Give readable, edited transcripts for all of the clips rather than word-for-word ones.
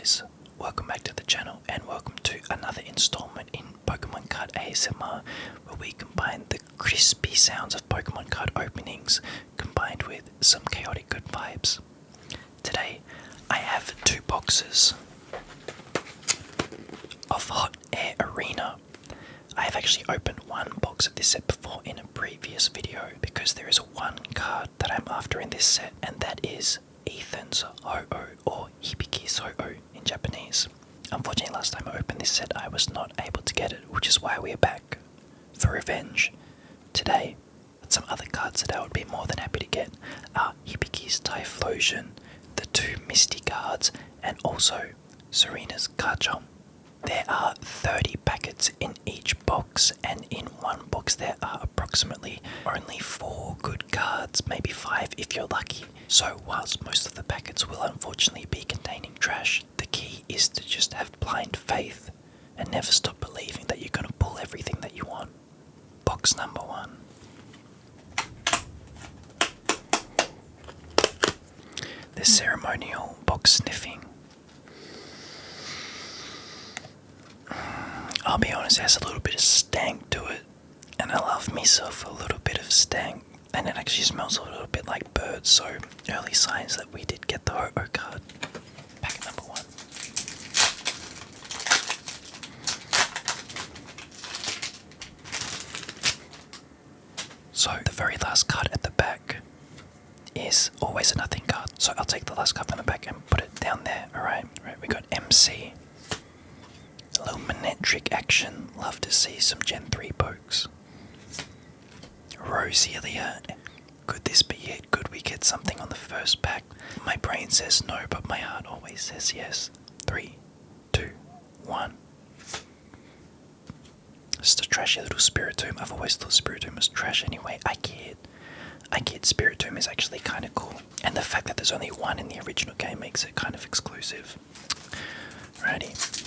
guys, welcome back to the channel and welcome to another installment in Pokemon card ASMR, where we combine the crispy sounds of Pokemon card openings combined with some chaotic good vibes. Today I have two boxes of Hot Air Arena. I have actually opened one box of this set before in a previous video because there is one card that I'm after in this set, and that is Ethan's Ho-Oh, or Hibiki's Ho-Oh in Japanese. Unfortunately, last time I opened this set I was not able to get it, which is why we are back for revenge today. But some other cards that I would be more than happy to get are Hibiki's Typhlosion, the two Misty cards, and also Serena's Garchomp. There are 30 packets in each box, and in one box there are approximately only 4 good cards, maybe 5 if you're lucky. So whilst most of the packets will unfortunately be containing trash, the key is to just have blind faith and never stop believing that you're going to pull everything that you want. Box number 1. The ceremonial box sniffing. I'll be honest, it has a little bit of stank to it, and I love myself a little bit of stank, and it actually smells a little bit like birds, so early signs that we did get the Ho-Oh card. Packet number 1. So the very last card at the back is always a nothing card, so I'll take the last card from the back and put it down there. Alright, we got MC. A little Manectric action. Love to see some Gen 3 pokes. Roselia. Could this be it? Could we get something on the first pack? My brain says no, but my heart always says yes. 3, 2, 1. Just a trashy little Spiritomb. I've always thought Spiritomb was trash anyway. I kid. Spiritomb is actually kind of cool. And the fact that there's only one in the original game makes it kind of exclusive. Alrighty.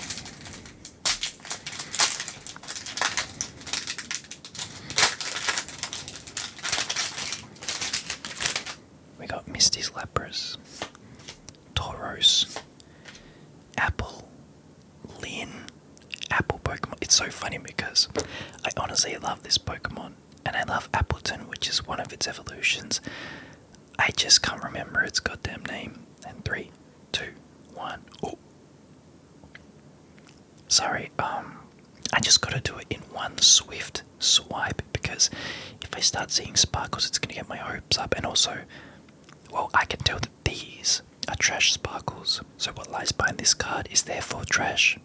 We got Misty's Lapras, Tauros, Apple, Lin, Apple Pokemon. It's so funny because I honestly love this Pokemon, and I love Appleton, which is one of its evolutions. I just can't remember its goddamn name. And 3, 2, 1. Oh, sorry. I just gotta do it in one swift swipe because if I start seeing sparkles, it's gonna get my hopes up, and also, well, I can tell that these are trash sparkles, so what lies behind this card is therefore trash.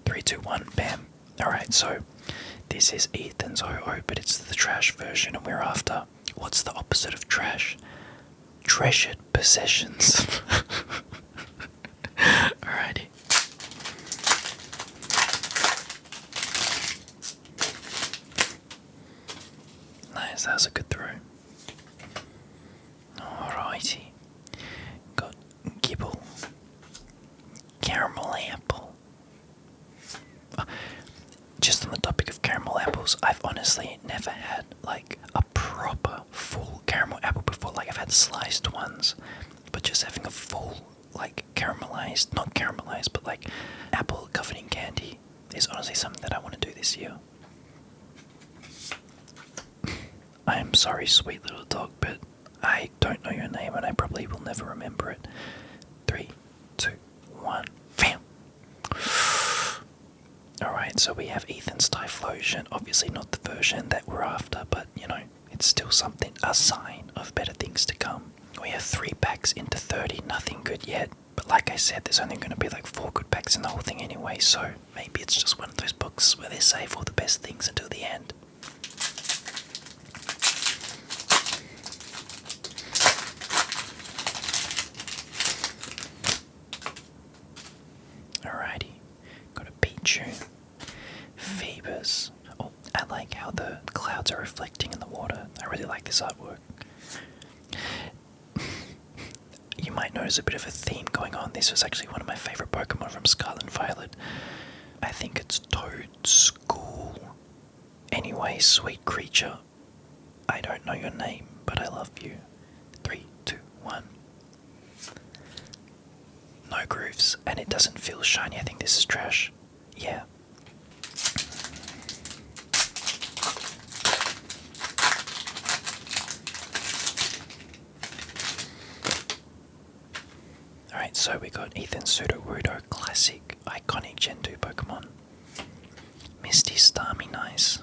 3, 2, 1, bam. Alright, so this is Ethan's Ho-Oh, but it's the trash version, and we're after, what's the opposite of trash? Treasured possessions. Alrighty. Nice, that was a good throw. Alrighty. Got Gibble. Caramel Apple. Just on the topic of caramel apples, I've honestly never had like a proper full caramel apple before. Like I've had sliced ones, but just having a full like caramelized, not caramelized, but like apple covered in candy is honestly something that I want to do this year. I am sorry, sweet little dog, but I don't know your name and I probably will never remember it. 3, 2, 1, bam! Alright, so we have Ethan's Typhlosion, obviously not the version that we're after, but you know, it's still something, a sign of better things to come. We have 3 packs into 30, nothing good yet, but like I said, there's only going to be like 4 good packs in the whole thing anyway, so maybe it's just one of those books where they save all the best things until the end. Alrighty, got a Pichu, Phoebus. Oh, I like how the clouds are reflecting in the water. I really like this artwork. You might notice a bit of a theme going on. This was actually one of my favourite Pokemon from Scarlet and Violet. I think it's Toad School. Anyway, sweet creature. I don't know your name, but I love you. 3, 2, 1. no grooves, and it doesn't feel shiny. I think this is trash. Yeah. Alright, so we got Ethan Sudowoodo, classic, iconic Gen 2 Pokemon. Misty Starmie, nice.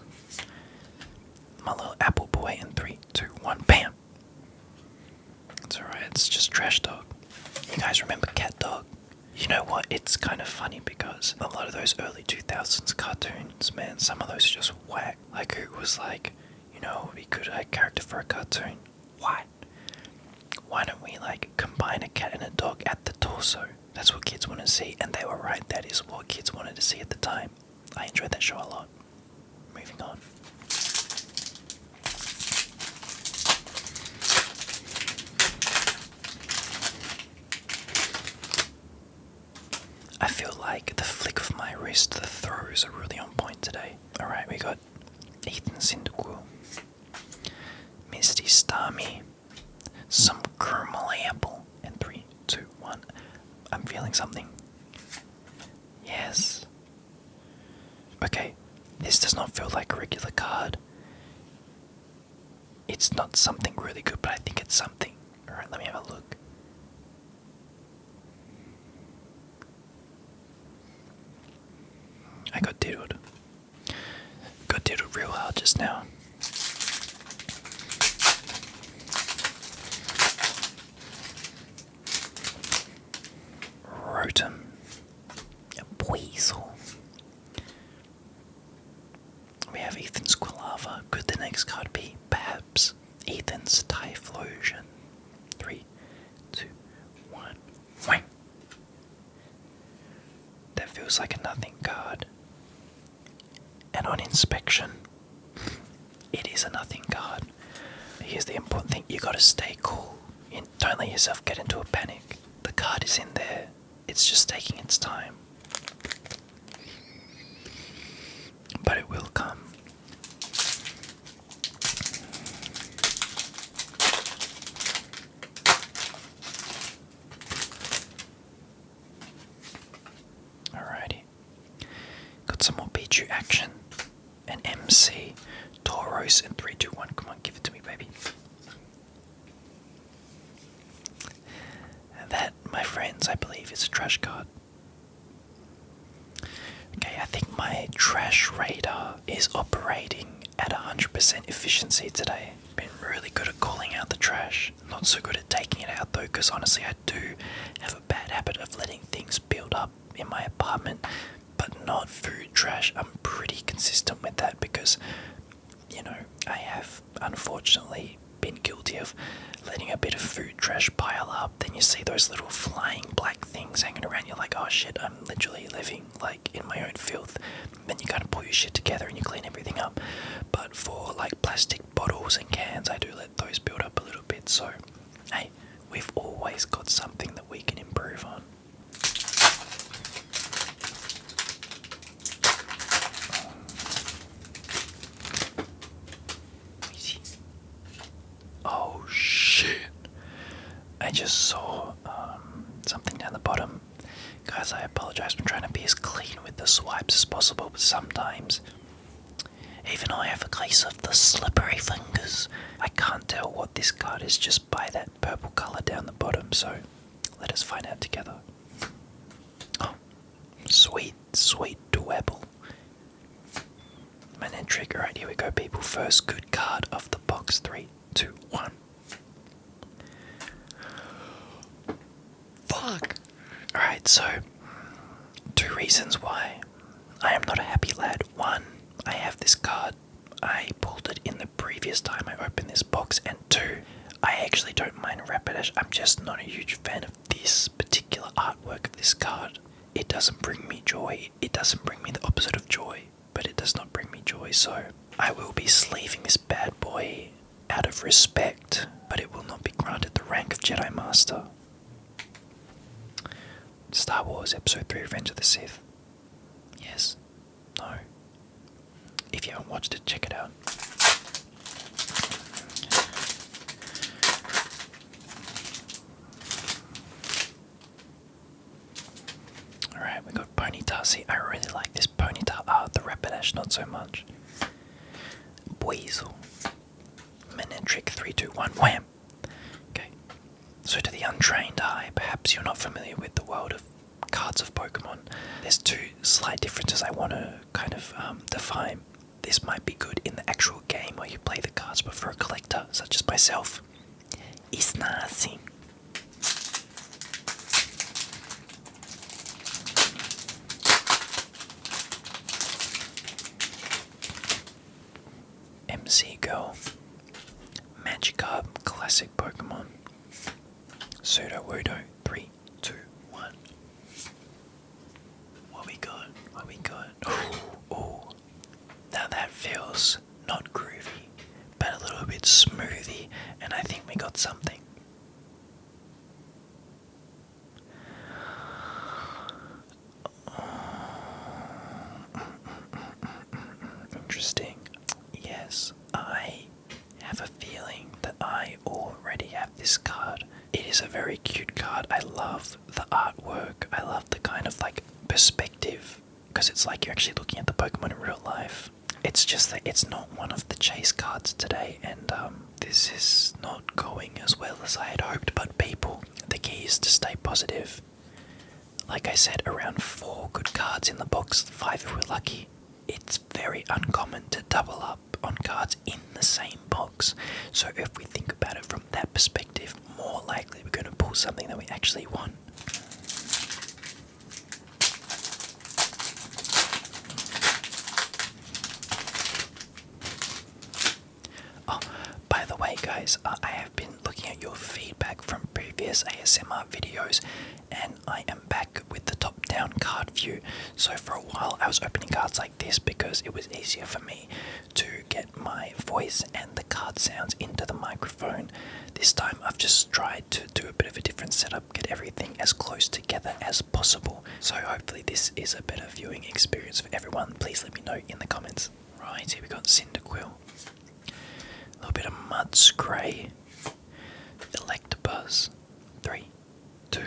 My little apple boy in 3, 2, 1, BAM! It's alright, it's just trash dog. You guys remember Cat Dog? You know what, it's kind of funny because a lot of those early 2000s cartoons, man, some of those are just whack. Like, who was like, you know, what would be good character for a cartoon? What? Why don't we like combine a cat and a dog at the torso? That's what kids want to see, and they were right, that is what kids wanted to see at the time. I enjoyed that show a lot. Moving on. I feel like the flick of my wrist, the throws are really on point today. Alright, we got Ethan Cyndaquil, Misty Starmie, some caramel apple, and 3, 2, 1. I'm feeling something. Yes. Okay, this does not feel like a regular card. It's not something really good, but I think it's something. Alright, let me have a look. I got diddled. Got diddled real hard just now. Rotom. Weasel. We have Ethan's Quilava. Could the next card be perhaps Ethan's Typhlosion? 3, 2, 1. Whang! That feels like a nothing card. And on inspection, it is a nothing card. Here's the important thing, you gotta stay cool. Don't let yourself get into a panic. The card is in there, it's just taking its time. But it will come. Alrighty. Got some more Pichu action. An MC. Tauros and 3, 2, 1. Come on, give it to me, baby. That, my friends, I believe is a trash card. Okay, I think my trash radar is operating at 100% efficiency today. Been really good at calling out the trash. Not so good at taking it out though, because honestly I do have a bad habit of letting things build up in my apartment, but not food trash. I'm pretty consistent with that because, you know, I have unfortunately been guilty of letting a bit of food trash pile up. Then you see those little flying black things hanging around. You're like, oh shit, I'm literally living like in my own filth. Then you kind of pull your shit together and you clean everything up. But for like plastic bottles and cans, I do let those build up a little bit. So hey, we've always got something that we can improve on. Oh shit! I just saw something down the bottom. Guys, I apologize. I'm trying to be as clean with the swipes as possible, but sometimes even I have a case of the slippery fingers. I can't tell what this card is just by that purple colour down the bottom, so let us find out together. Oh, sweet, sweet Dwebble. Manectric. Alright, here we go, people. First good card of the box. 3, 2, 1. Fuck! Alright, so 2 reasons why I am not a happy lad. 1, I have this card. I pulled it in the previous time I opened this box. And 2, I actually don't mind Rapidash. I'm just not a huge fan of this particular artwork of this card. It doesn't bring me joy. It doesn't bring me the opposite of joy, but it does not bring me joy. So I will be sleeving this bad boy out of respect, but it will not be granted the rank of Jedi Master. Star Wars Episode 3 Revenge of the Sith. Yes. No. If you haven't watched it, check it out. Alright, we got Ponyta. See, I really like this Ponyta. The Rapidash, not so much. Weasel. Manectric 3, 2, 1. Wham! Okay. So to the untrained eye, perhaps you're not familiar with the world of cards of Pokemon. There's two slight differences I want to kind of define. This might be good in the actual game where you play the cards, but for a collector, such as myself, it's nothing. MC Girl, Magikarp, classic Pokemon, Sudowoodo, 3, 2, 1. What we got? What we got? Ooh. Now that feels not groovy, but a little bit smoothie, and I think we got something. Interesting. Yes, I have a feeling that I already have this card. It is a very cute card. I love the artwork. I love the kind of like perspective, because it's like you're actually looking at the Pokemon in real life. It's just that it's not one of the chase cards today, and this is not going as well as I had hoped. But people, the key is to stay positive. Like I said, around 4 good cards in the box, 5 if we're lucky. It's very uncommon to double up on cards in the same box. So if we think about it from that perspective, more likely we're going to pull something that we actually want. Oh, by the way guys, I have been looking at your feedback from previous ASMR videos, and I am back with the top-down card view. So for a while I was opening cards like this because it was easier for me to get my voice and the card sounds into the microphone. This time I've just tried to do a bit of a different setup, get everything as close together as possible. So hopefully this is a better viewing experience for everyone. Please let me know in the comments. Right, here we got Cyndaquil, a little bit of Mudspray, Electabuzz, 3, 2.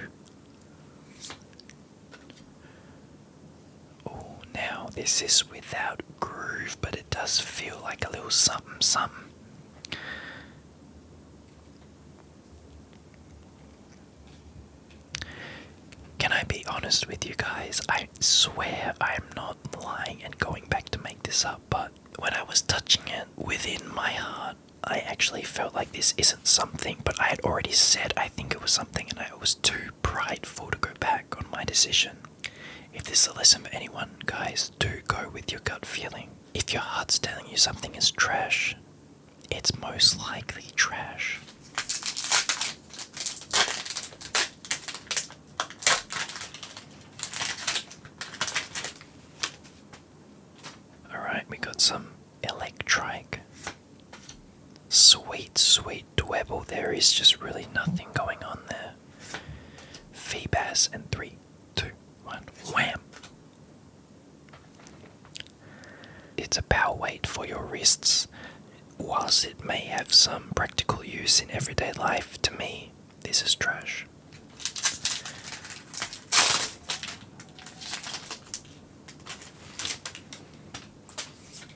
Oh, now this is without groove, but it does feel like a little something something. Can I be honest with you guys? I swear I'm not lying and going back to make this up, but when I was touching it within my heart, I actually felt like this isn't something, but I had already said I think it was something, and I was too prideful to go back on my decision. If this is a lesson for anyone, guys, do go with your gut feeling. If your heart's telling you something is trash, it's most likely trash. Alright, we got some Electrike. Sweet, sweet Dwebble. There is just really nothing going on there. Feebas, and 3, 2, 1, wham! It's a power weight for your wrists. Whilst it may have some practical use in everyday life, to me, this is trash.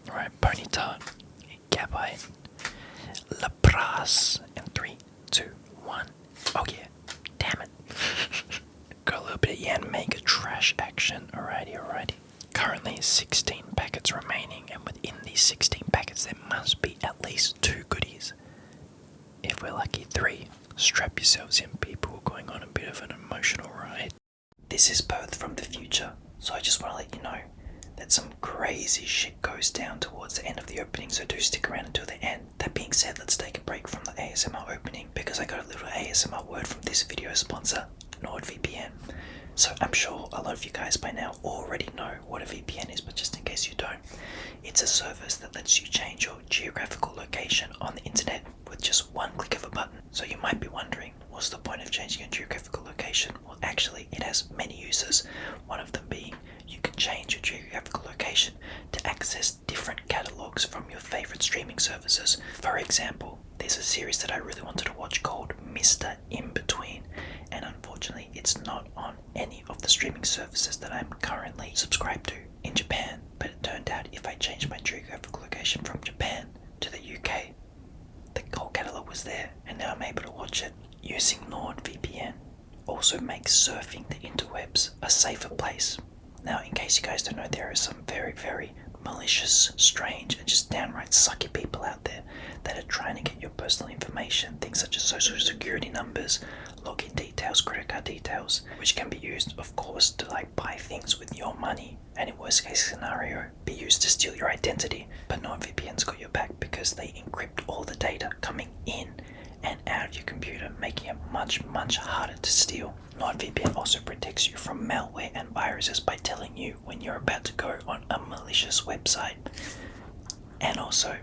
Alright, Ponyta, Gabite, Lapras, and 3, 2, 1. Oh yeah, damn it. Got a little bit of Yanmega trash action. Alrighty. Currently 16 packets remaining, and within these 16 packets there must be at least 2 goodies. If we're lucky, 3. Strap yourselves in, people. We're going on a bit of an emotional ride. This is Perth from the future, so I just want to let you know that some crazy shit goes down towards the end of the opening, so do stick around until the end. That being said, let's take a break from the ASMR opening, because I got a little ASMR word from this video sponsor, NordVPN. So I'm sure a lot of you guys by now already know what a VPN is, but just in case you don't, it's a service that lets you change your geographical location on the internet with just one click of a button. So you might be wondering, what's the point of changing your geographical location? Well, actually it has many uses, one of them being you can change your geographical location to access different catalogs from your favorite streaming services. For example, there's a series that I really wanted to watch called Mr. In Between, and unfortunately it's not on any of the the streaming services that I'm currently subscribed to in Japan, but it turned out if I changed my geographical location from Japan to the UK, the whole catalogue was there, and now I'm able to watch it. Using NordVPN also makes surfing the interwebs a safer place. Now, in case you guys don't know, there are some very, very malicious, strange, and just downright sucky people out there that are trying to get your personal information, things such as social security numbers, login details, credit card details, which can be used, of course, to buy things with your money, and in worst case scenario, be used to steal your identity. But NordVPN's got your back because they encrypt all the data coming in and out of your computer, making it much, much harder to steal. NordVPN also protects you from malware and viruses by telling you when you're about to go on a malicious website. And also,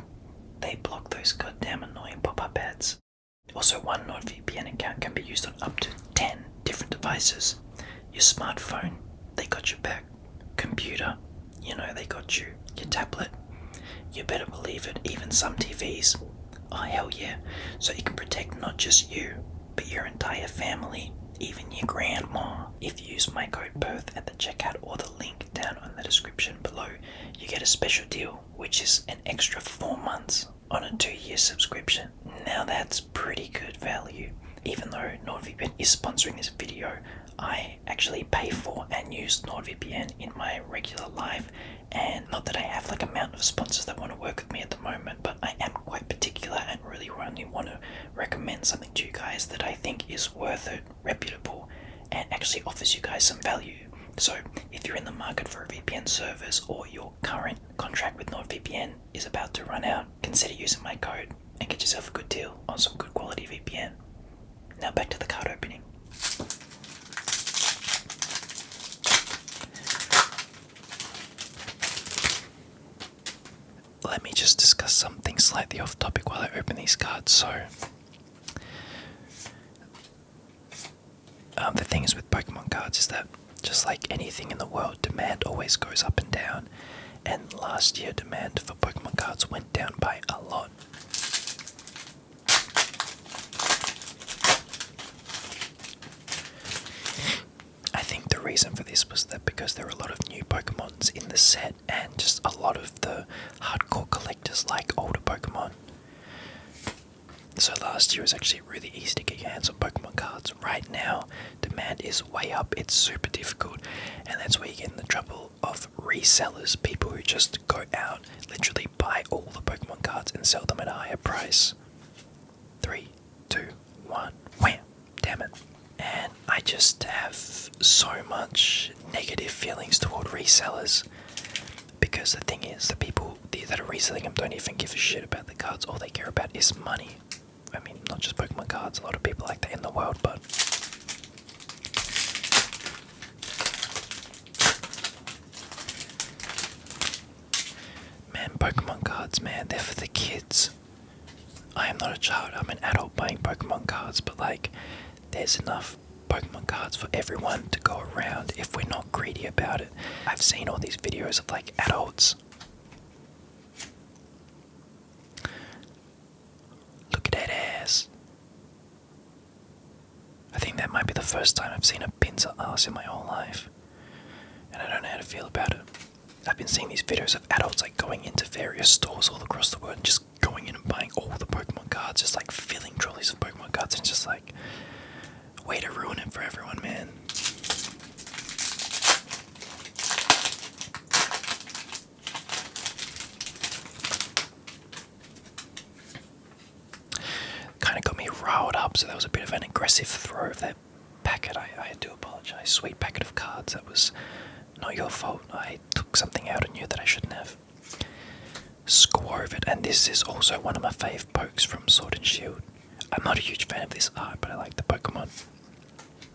they block those goddamn annoying pop-up ads. Also, one NordVPN account can be used on up to 10 different devices. Your smartphone, they got your back. Computer, they got you. Your tablet, you better believe it, even some TVs. Oh hell yeah. So you can protect not just you, but your entire family, even your grandma. If you use my code BIRTH at the checkout or the link down on the description below, you get a special deal, which is an extra 4 months on a 2-year subscription. Now that's pretty good value. Even though NordVPN is sponsoring this video, I actually pay for and use NordVPN in my regular life, and not that I have a mountain of sponsors that want to work with me at the moment, but I am quite particular and really only want to recommend something to you guys that I think is worth it, reputable, and actually offers you guys some value. So if you're in the market for a VPN service, or your current contract with NordVPN is about to run out, consider using my code and get yourself a good deal on some good quality VPN. Now back to the card opening. Let me just discuss something slightly off topic while I open these cards. So, the thing is with Pokemon cards is that, just like anything in the world, demand always goes up and down. And last year, demand for Pokemon cards went down by a lot. I think the reason for this was that because there were a lot of new Pokemons in the set, and just a lot of the hardcore collectors like older Pokemon. So last year was actually really easy to get your hands on Pokemon cards. Right now, demand is way up, it's super difficult, and that's where you get in the trouble of resellers, people who just go out, literally buy all the Pokemon cards and sell them at a higher price. 3, 2, 1, wham! Damn it. And I just have so much negative feelings toward resellers, because the thing is, the people that are reselling them don't even give a shit about the cards. All they care about is money. I mean, not just Pokemon cards, a lot of people like that in the world, but man, Pokemon cards, man, they're for the kids. I am not a child, I'm an adult buying Pokemon cards, but there's enough Pokemon cards for everyone to go around if we're not greedy about it. I've seen all these videos of adults. Look at that ass. I think that might be the first time I've seen a pincer ass in my whole life, and I don't know how to feel about it. I've been seeing these videos of adults going into various stores all across the world and just going in and buying all the Pokemon cards, just filling trolleys of Pokemon cards, and it's just way to ruin it for everyone, man. Kind of got me riled up, so that was a bit of an aggressive throw of that packet. I do apologize. Sweet packet of cards, that was not your fault. I took something out on you that I shouldn't have. Squirvet, and this is also one of my fave pokes from Sword and Shield. I'm not a huge fan of this art, but I like the Pokemon.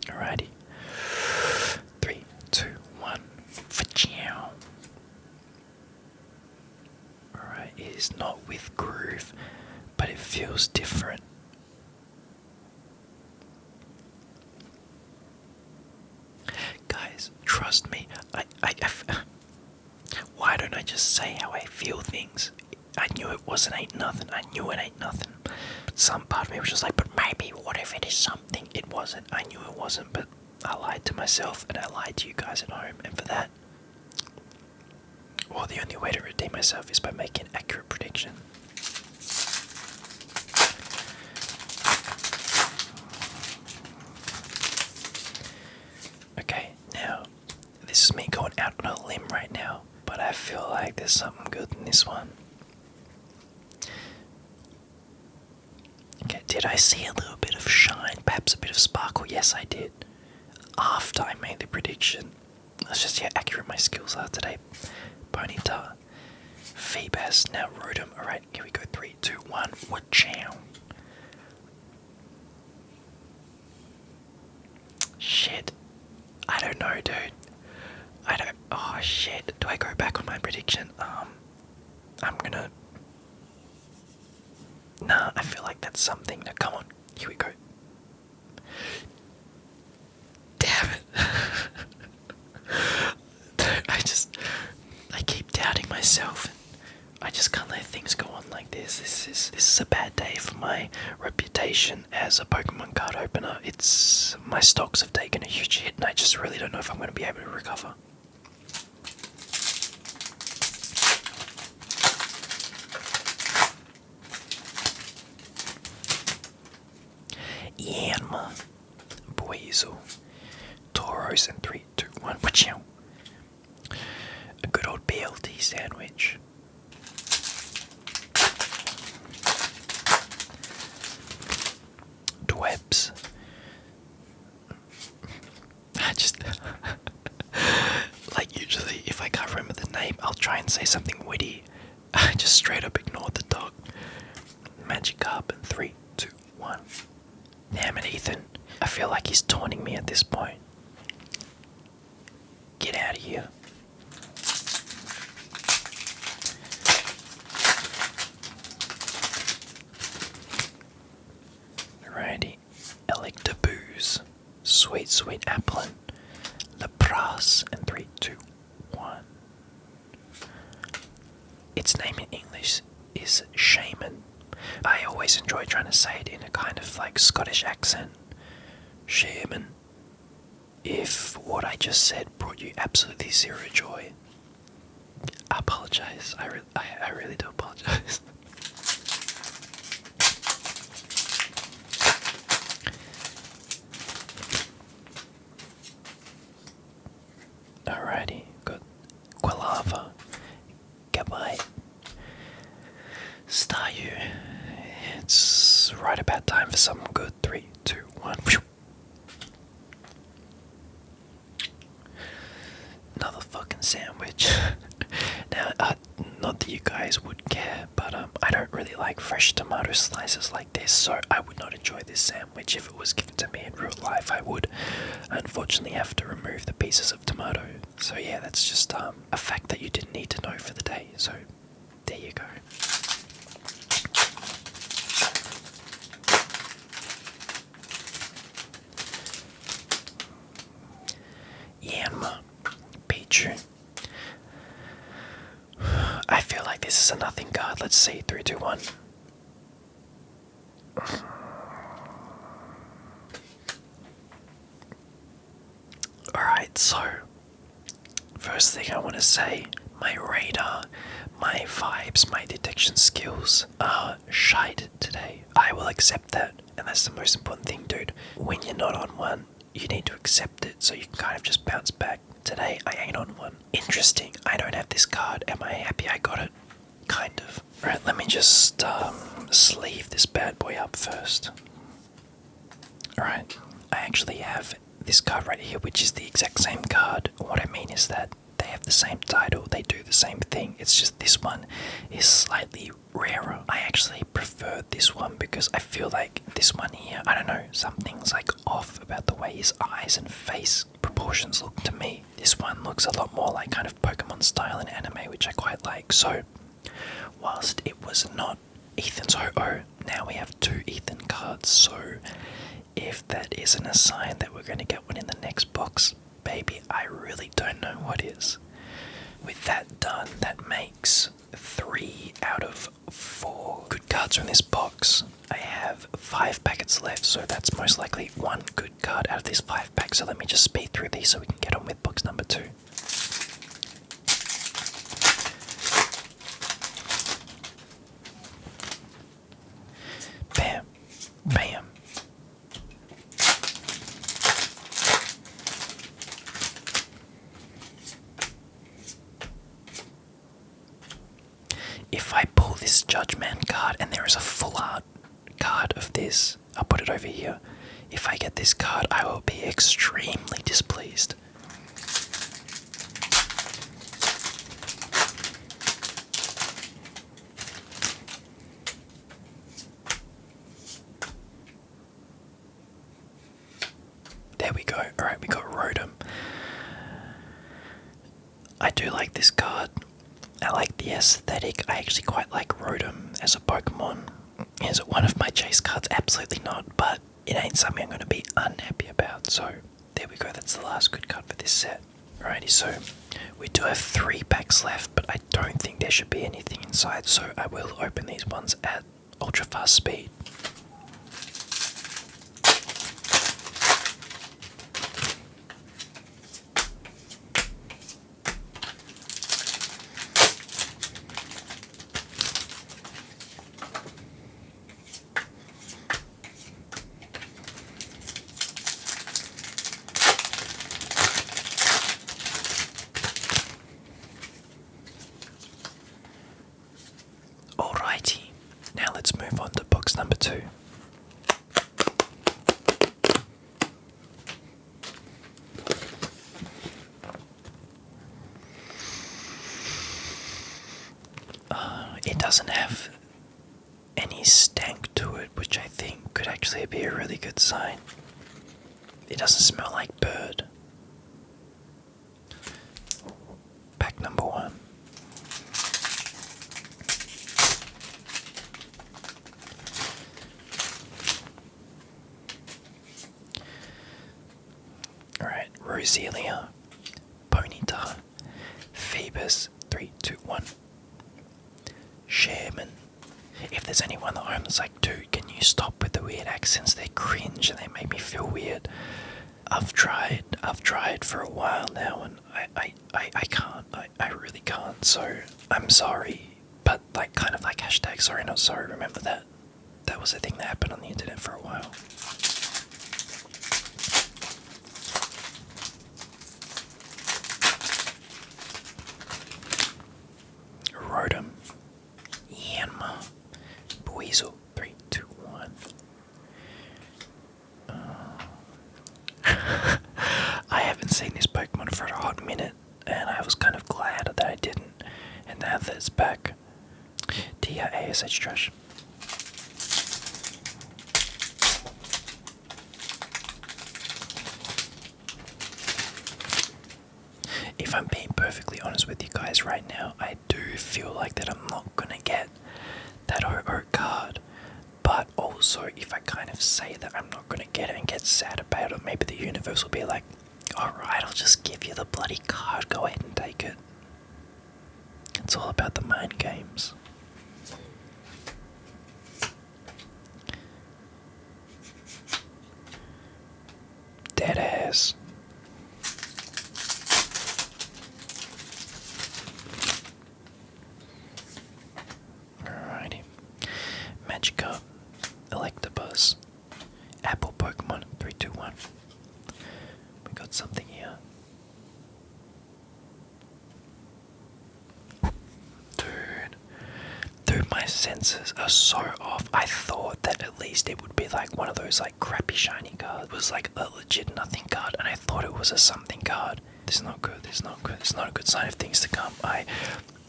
Alrighty. 3, 2, 1. Fa-chow. Alright, it is not with groove, but it feels different. Guys, trust me, why don't I just say how I feel things? I knew it ain't nothing, I knew it ain't nothing. But some part of me was just but maybe, what if it is something? It wasn't, I knew it wasn't, but I lied to myself and I lied to you guys at home, and for that, well, the only way to redeem myself is by making an accurate prediction. Okay, now, this is me going out on a limb right now, but I feel like there's something good in this one. Okay, did I see a little bit of shine, perhaps a bit of sparkle? Yes, I did. After I made the prediction. Let's just see how accurate my skills are today. Ponyta, Feebas, now Rotom. Alright, here we go. 3, 2, 1. Wachow. Shit. I don't know, dude. Oh, shit. Do I go back on my prediction? I'm gonna. Nah, I feel like that's something. Now, come on. Here we go. Damn it. I keep doubting myself. I just can't let things go on like this. This is a bad day for my reputation as a Pokemon card opener. My stocks have taken a huge hit, and I just really don't know if I'm going to be able to recover. Yanma, Buizel, Tauros, and 3, 2, 1. Wachow. A good old BLT sandwich. Dwebs. Like usually if I can't remember the name, I'll try and say something witty. I just straight up ignored the dog. Magikarp in 3, 2, 1. Damn it, Ethan. I feel like he's taunting me at this point. Get out of here. Alrighty. Electabuzz. Sweet, sweet Applin. Lapras. And 3, 2, 1. Its name in English is Shaman. I always enjoy trying to say it in a kind of like Scottish accent. Shaman. If what I just said brought you absolutely zero joy, I apologize. I really do apologize. Alrighty, got Quilava, Gabite, Staryu. It's right about time for something good. 3, 2, 1. Another fucking sandwich. Now, not that you guys would care, but I don't really like fresh tomato slices like this, so I would not enjoy this sandwich. If it was given to me in real life, I would unfortunately have to remove the pieces of tomato. So yeah, that's just a fact that you didn't need to know for the day, so there you go. Yanma, Pichu. I feel like this is a nothing card. Let's see. 3, 2, 1. Alright, so first thing I want to say, my radar, my vibes, my detection skills are shite today. I will accept that, and that's the most important thing, dude. When you're not on one, you need to accept it so you can kind of just bounce back. Today, I ain't on one. Interesting, I don't have this card. Am I happy I got it? Kind of. Right, let me just sleeve this bad boy up first. Alright, I actually have this card right here, which is the exact same card. What I mean is that they have the same title, they do the same thing. It's just this one is slightly rarer. I actually prefer this one because I feel like this one here, I don't know, something's like off about the way his eyes and face proportions look to me. This one looks a lot more like kind of Pokemon style in anime, which I quite like. So, whilst it was not Ethan's Ho-Oh, now we have 2 Ethan cards. So, if that isn't a sign that we're going to get one in the next box, baby, I really don't know what is. With that done, that makes 3 out of 4 good cards from this box. I have 5 packets left, so that's most likely one good card out of this 5-pack. So let me just speed through these so we can get on with box number 2. Bam, bam. If I pull this Judgment card and there is a full art card of this, I'll put it over here. If I get this card, I will be extremely displeased. There we go. Alright, we got Rotom. I do like this card. I like the aesthetic. I actually quite like Rotom as a Pokemon. Is it one of my chase cards? Absolutely not, but it ain't something I'm going to be unhappy about. So there we go, that's the last good card for this set. Alrighty, so we do have 3 packs left, but I don't think there should be anything inside, so I will open these ones at ultra fast speed. Alrighty, now let's move on to box number 2. It doesn't have any stank to it, which I think could actually be a really good sign. It doesn't smell like bird. Pack number 1. Alright, Roselia, Ponyta, Phoebus, 3, 2, 1. Shaman. If there's anyone at home that's like, dude, can you stop with the weird accents? They're cringe and they make me feel weird. I've tried for a while now and I can't, I really can't, so I'm sorry. But like, kind of like hashtag sorry not sorry, remember that? That was a thing that happened on the internet for a while. Rotom, Yanma, Buizel, 3, 2, 1. I haven't seen this Pokemon for a hot minute, and I was kind of glad that I didn't. And now that it's back, DRASH trash. If I'm being perfectly honest with you guys right now, I do feel like that I'm not gonna get that OO card. But also, if I kind of say that I'm not gonna get it and get sad about it, maybe the universe will be like, alright, I'll just give you the bloody card, go ahead and take it. It's all about the mind games. Dead ass. Alrighty. Magikarp, Electabuzz, Apple Pokemon, 3, 2, 1. We got something here. Dude, my senses are so off. I thought that at least it would be like one of those like crappy shiny cards. It was like a legit nothing card, and I thought it was a something card. This is not good, this is not good. It's not a good sign of things to come. I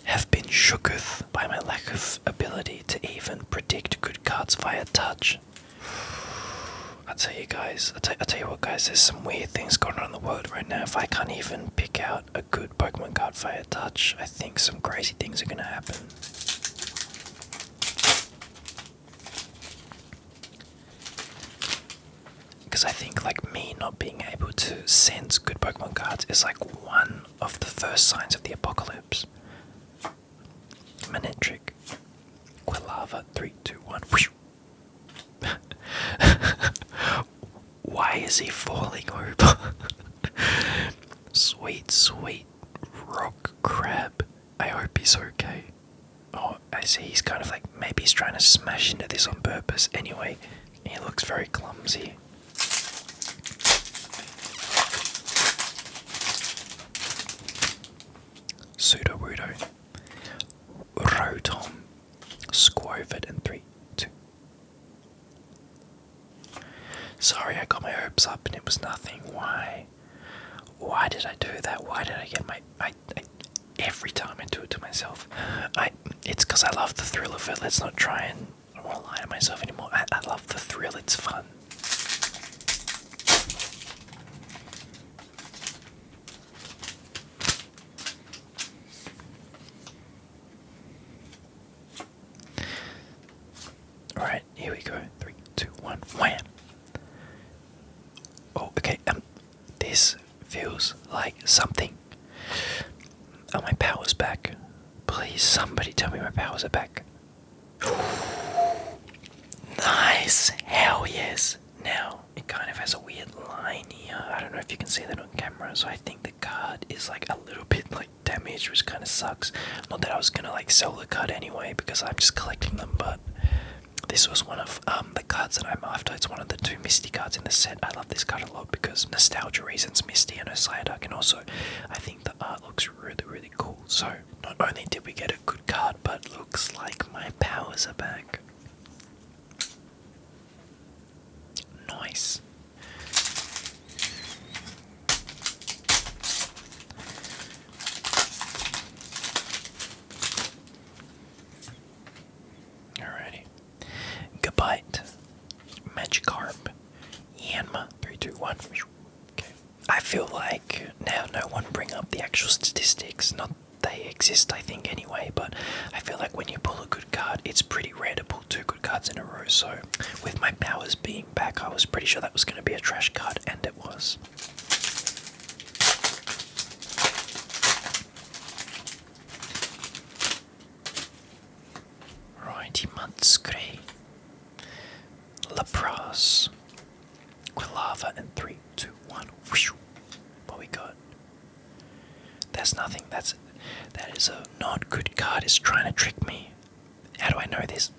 have been shooketh by my lack of ability to even predict good cards via touch. I tell you guys, I tell you what guys, there's some weird things going on in the world right now. If I can't even pick out a good Pokemon card via touch, I think some crazy things are gonna happen. Because I think like me not being able to sense good Pokemon cards is like one of the first signs of the apocalypse. Manectric, Quilava, 3, 2, 1. he falling over? Sweet, sweet rock crab. I hope he's okay. Oh, I see he's kind of like, maybe he's trying to smash into this on purpose. Anyway, he looks very clumsy. Pseudo-Wudo. Rotom. Squovid in 3, 2. Sorry, I got my hopes up and it was nothing. Why? Why did I do that? Why did I get my... every time I do it to myself. It's because I love the thrill of it. Let's not try and... I don't want to lie to myself anymore. I love the thrill. It's fun. Alright, here we go. 3, 2, 1, wham! Oh, okay, this feels like something. Oh, my power's back. Please, somebody tell me my powers are back. Nice! Hell yes! Now, it kind of has a weird line here. I don't know if you can see that on camera, so I think the card is like a little bit like damaged, which kind of sucks. Not that I was gonna like sell the card anyway, because I'm just collecting them, but this was one of the cards that I'm after. It's one of the 2 Misty cards in the set. I love this card a lot because nostalgia reasons, Misty and Psyduck, and also I think the art looks really, really cool. So not only did we get a good card, but looks like my powers are back. Nice. Alrighty. Gabite, Magikarp, Yanma, 3, 2, 1. Okay. I feel like now no one bring up the actual statistics. Not they exist, I think anyway, but I feel like when you pull a good card, it's pretty rare to pull 2 good cards in a row. So with my powers being back, I was pretty sure that was going to be a trash card, and it was. Righty, Mudscray, Lapras, Quilava, and 3, 2, 1. Whew. What we got? That's nothing. That is a not good card. It's trying to trick me. How do I know this?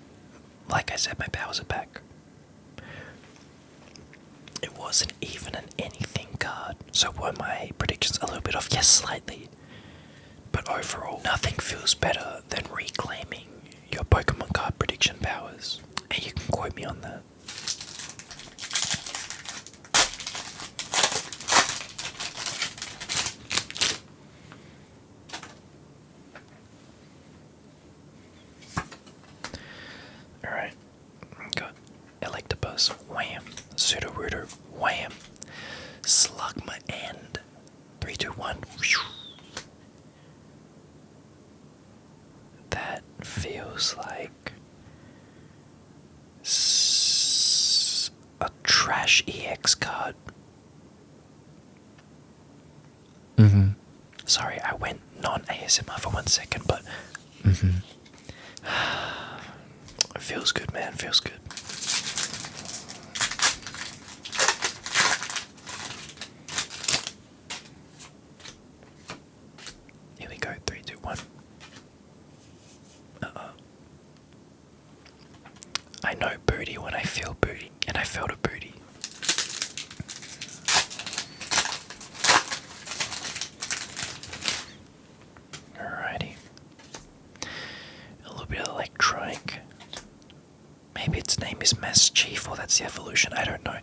Like I said, my powers are back. It wasn't even an anything card. So were my predictions a little bit off? Yes, slightly. But overall, nothing feels better than reclaiming your Pokemon card prediction powers. And you can quote me on that. Alright, got Electabuzz, wham, Sudowoodo, wham, Slugma, and 3, 2, 1. That feels like a trash EX card. Sorry, I went non-ASMR for 1 second, but it feels good, man, feels good. Here we go, 3, 2, 1. I know booty when I feel booty, and I felt a booty. Alrighty. A little bit of electronic. Maybe its name is Mass Chief, or that's the evolution, I don't know.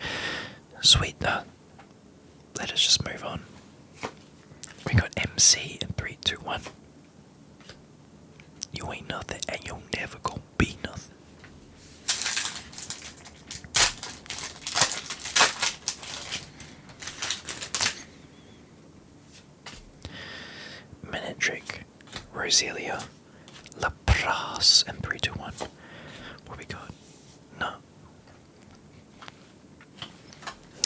Sweet, let us just move on. We got MC in 3, 2, 1. You ain't nothing, and you'll never gonna be nothing. Manectric, Roselia, Lapras, and 3, 2, 1. What we got? No.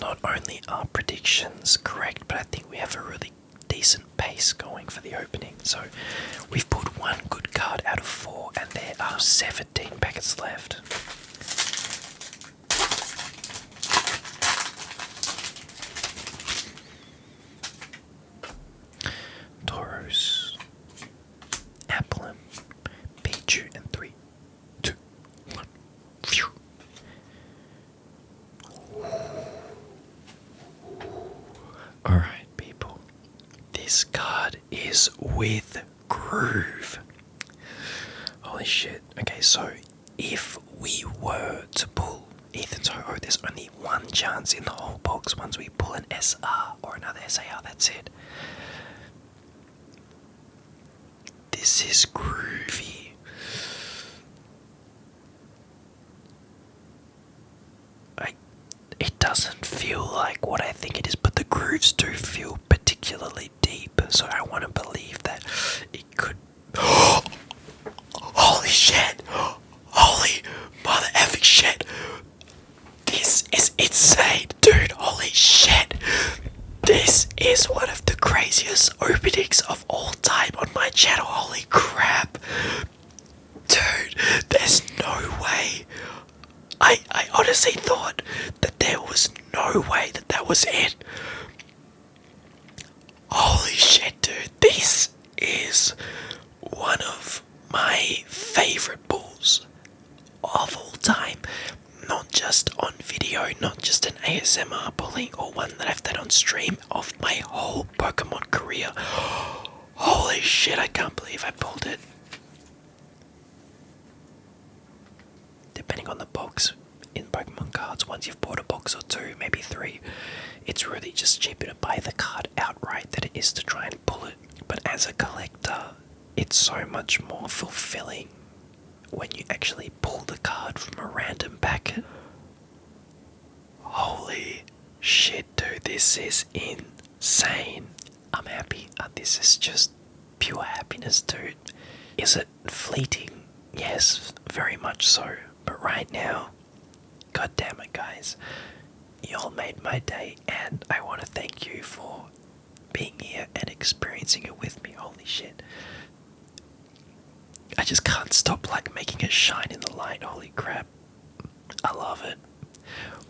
Not only are predictions correct, but I think we have a really decent pace going for the opening. So we've pulled 1 good card out of 4, and there are 17 packets left. this card is with groove. Holy shit. Okay, so if we were to pull Ethan's Ho-Oh, there's only one chance in the whole box. Once we pull an SR or another SAR, that's it. This is groovy. It doesn't feel like what I think it is, but the grooves do feel particularly deep, so I want to believe that it could... Holy shit! Holy mother effing shit! This is insane, dude! Holy shit! This is one of the craziest openings of all time on my channel. Holy crap! Dude, there's no way. I honestly thought that there was no way that that was it. Holy shit, dude. This is one of my favorite pulls of all time. Not just on video, not just an ASMR pulling or one that I've done on stream, of my whole Pokemon career. Holy shit, I can't believe I pulled it. Depending on the box in Pokemon cards, once you've bought a box or two, maybe three, it's really just cheaper to buy the card outright than it is to try and pull it. But as a collector, it's so much more fulfilling when you actually pull the card from a random packet. Holy shit, dude, this is insane. I'm happy. This is just pure happiness, dude. Is it fleeting? Yes, very much so. But right now, god damn it, guys, y'all made my day, and I want to thank you for being here and experiencing it with me. Holy shit. I just can't stop making it shine in the light. Holy crap. I love it.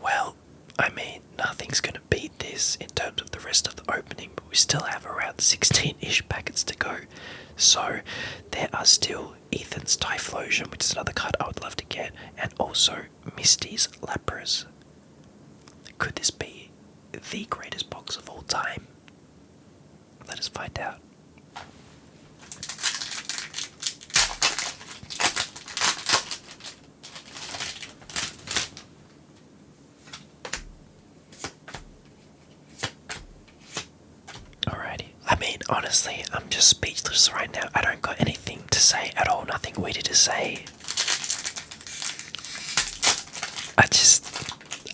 Well, I mean, nothing's gonna beat this in terms of the rest of the opening, but we still have around 16-ish packets to go. So there are still Ethan's Typhlosion, which is another card I would love to get, and also Misty's Lapras. Could this be the greatest box of all time? Let us find out. Alrighty. I mean, honestly, I'm just speechless right now. I don't got anything to say at all, nothing witty to say.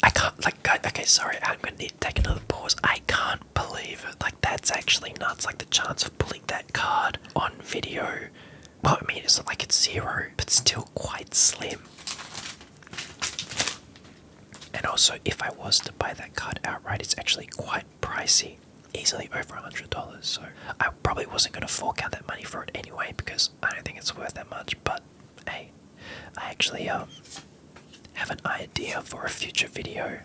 I can't, okay, sorry, I'm gonna need to take another pause. I can't believe it. That's actually nuts. The chance of pulling that card on video. Well, I mean, it's not like it's zero, but still quite slim. And also, if I was to buy that card outright, it's actually quite pricey. Easily over $100, so I probably wasn't going to fork out that money for it anyway, because I don't think it's worth that much. But hey, I actually have an idea for a future video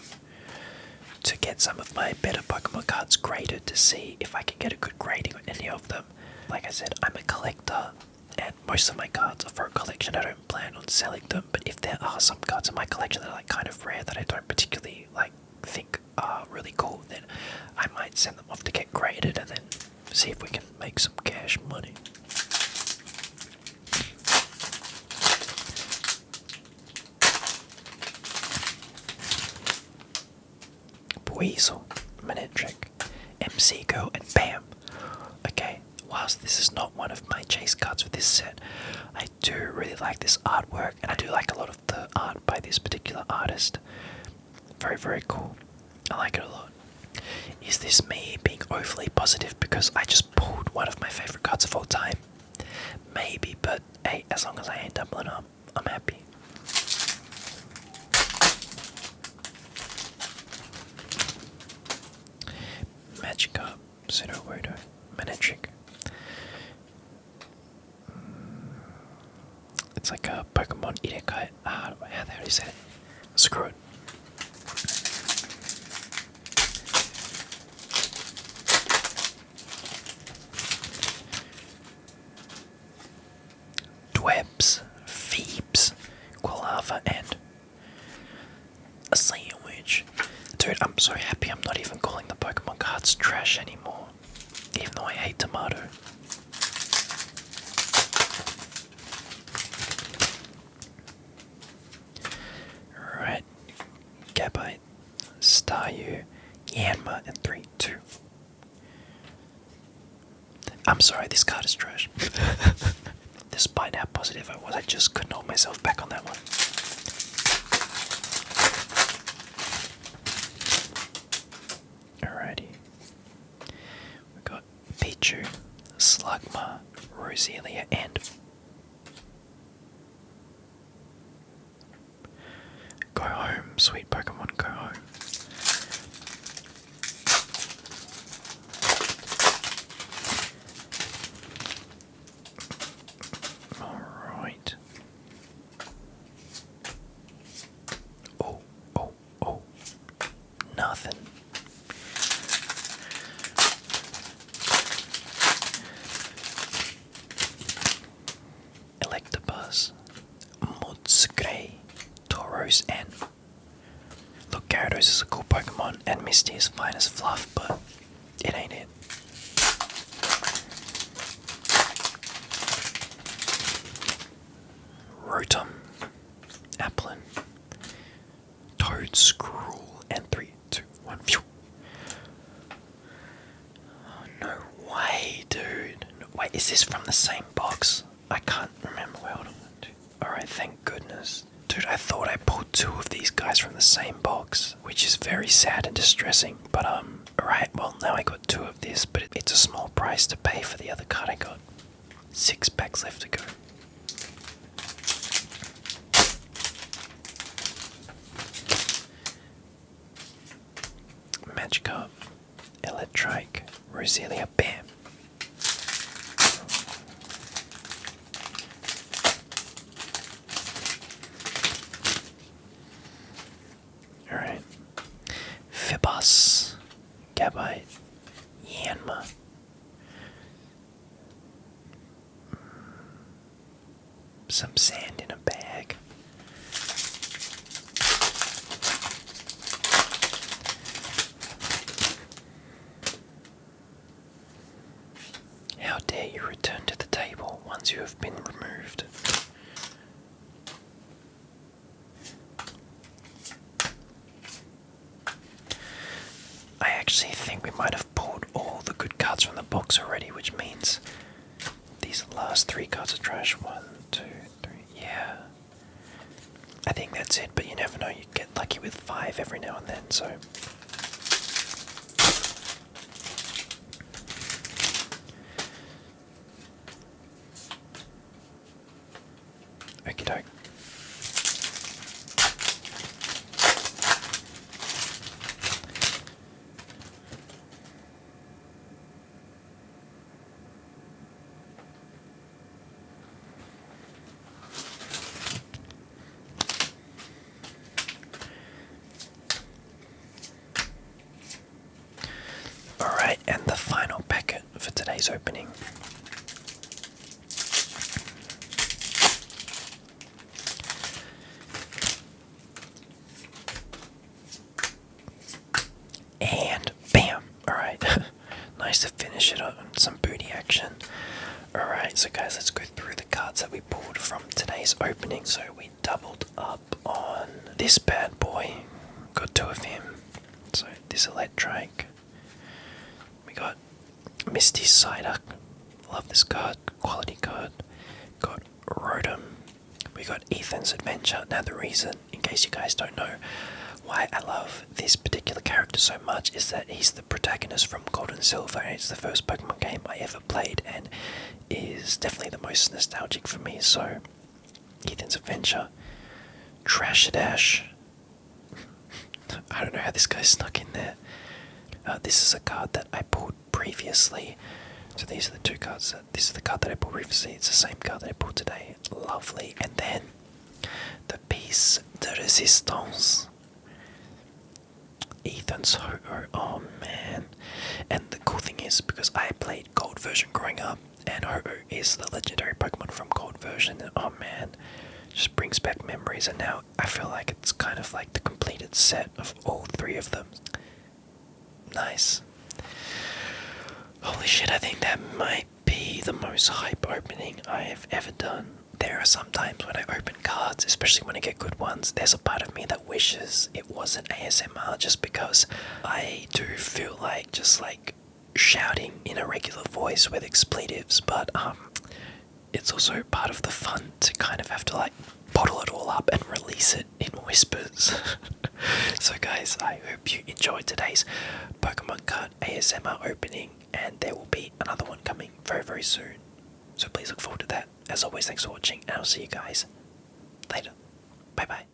to get some of my better Pokemon cards graded, to see if I can get a good grading on any of them. Like I said, I'm a collector, and most of my cards are for a collection. I don't plan on selling them, but if there are some cards in my collection that are kind of rare that I don't particularly think are really cool, then I might send them off to get graded and then see if we can make some cash money. Weasel, Manectric, MC Girl, and bam! Okay, whilst this is not one of my chase cards for this set, I do really like this artwork, and I do like a lot of the art by this particular artist. Very, very cool. I like it a lot. Is this me being overly positive because I just pulled one of my favourite cards of all time? Maybe, but hey, as long as I ain't doubling up, I'm happy. Magikarp, Sudowoodo, Manectric. It's like a Pokemon Isekai. How the hell do you say it? Screw it. Dwebs, Phoebes, Quilava, and a sandwich. Dude, I'm so happy I'm not even calling the Pokemon cards trash anymore. even though I hate tomato. Alright, Gabite, Staryu, Yanma, and 3, 2. I'm sorry, this card is trash. Despite how positive I was, I just couldn't hold myself back on that one. Alrighty. We got Pichu, Slugma, Roselia, and go home, sweet Pokemon, go home. Alright. Oh. Nothing. Electabuzz, Mudscray, Tauros, and look, Gyarados is a cool Pokemon, and Misty is fine as fluff, but it ain't it. Rotom, Applin, Toadscruel, and 3, 2, 1. Phew. Oh, no way, dude. No, wait, is this from the same box? I can't remember. Wait, hold on. Alright, thank goodness. Dude, I thought I pulled 2 of these guys from the same box, which is very sad and distressing. But, alright, well, now I got 2 of this, but it's a small price to pay for the other card I got. 6 packs left to go. Magikarp, Electrike, Roselia, bam. Alright. Fibos, Gabite, Yanma. Some sand in a bag. How dare you return to the table once you have been removed? I actually think we might have pulled all the good cards from the box already, which means these last 3 cards are trash. 1, 2, 3, yeah. I think that's it, but you never know, you get lucky with 5 every now and then, so. Okie doke. Alright, and the final packet for today's opening. And bam! Alright, nice to finish it on some booty action. Alright, so guys, let's go through the cards that we pulled from today's opening. So we doubled up on this bad boy, got 2 of him. So this Electrike. We got Misty Psyduck, love this card, quality card. Got Rotom. We got Ethan's Adventure. Now the reason, in case you guys don't know, why I love this particular character so much is that he's the protagonist from Gold and Silver, and it's the first Pokemon game I ever played and is definitely the most nostalgic for me. So Ethan's Adventure, Trashadash. I don't know how this guy snuck in there. This is a card that I pulled previously. So these are the 2 cards. This is the card that I pulled previously. It's the same card that I pulled today. Lovely. And then the piece de resistance. Ethan's Ho-Oh. Oh man. And the cool thing is, because I played Gold version growing up, and Ho-Oh is the legendary Pokemon from Gold version, and oh man, just brings back memories. And now I feel like it's kind of like the completed set of all 3 of them. Nice. Holy shit, I think that might be the most hype opening I have ever done. There are some times when I open cards, especially when I get good ones, there's a part of me that wishes it wasn't ASMR just because I do feel like just like shouting in a regular voice with expletives, but it's also part of the fun to kind of have to like bottle it all up and release it in whispers. So guys, I hope you enjoyed today's Pokemon card ASMR opening, and there will be another one coming very soon. So please look forward to that. As always, thanks for watching, and I'll see you guys later. Bye bye.